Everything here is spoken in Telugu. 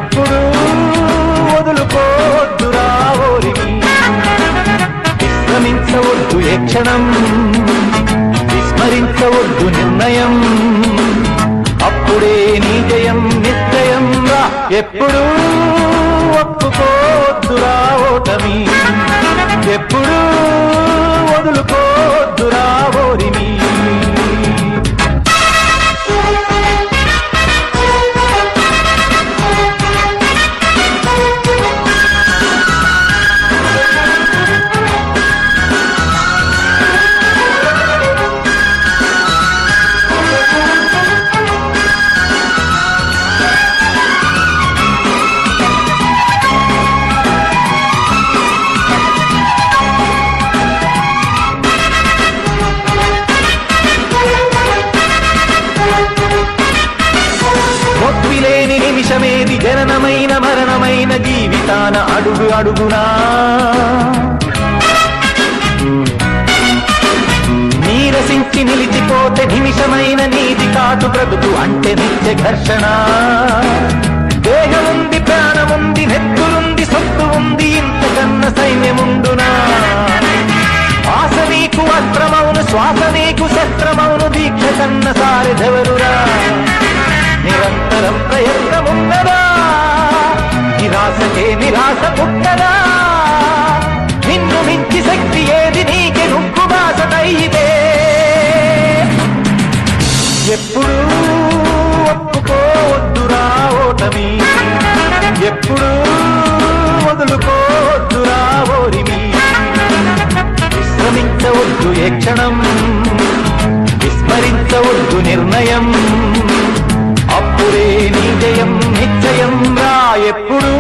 ఎప్పుడు వదులుకోద్దురా ఓరిమి, విశ్రమించవద్దు ఏ క్షణం, విస్మరించవద్దు నిర్ణయం, అప్పుడే నీ జయం నిశ్చయం రా. ఎప్పుడు ఒప్పుకోద్దురా ఓటమి, ఎప్పుడు వదులుకోద్దురా ఓరిమి. లేని నిమిషమేది జననమైన మరణమైన జీవితాన అడుగు అడుగునా నీరసించి నిలిచిపోతే నిమిషమైన నీతి కాటు బ్రతుకు అంటే నిత్య ఘర్షణ. దేహముంది ప్రాణముంది నెత్తులుంది సొత్తు ఉంది ఇంతకన్నా సైన్యముండునా. ఆశ నీకు అస్త్రమౌను శ్వాస నీకు శస్త్రమౌను దీక్ష కన్న సారెదెవరురా. నిరంతరం ప్రయత్నమున్నదా నిరాశకే నిరాశ పుట్టదా. నిన్ను మించి శక్తి ఏది నీకే నువ్వు బాసటైతే. ఎప్పుడు ఒప్పుకోవద్దురా ఓటమి, ఎప్పుడు వదులుకోవద్దురా ఓరిమి, విశ్రమించవద్దు ఏ క్షణం, విస్మరించవద్దు నిర్ణయం, అప్పుడే నీ జయం నిశ్చయం రా. ఎప్పుడు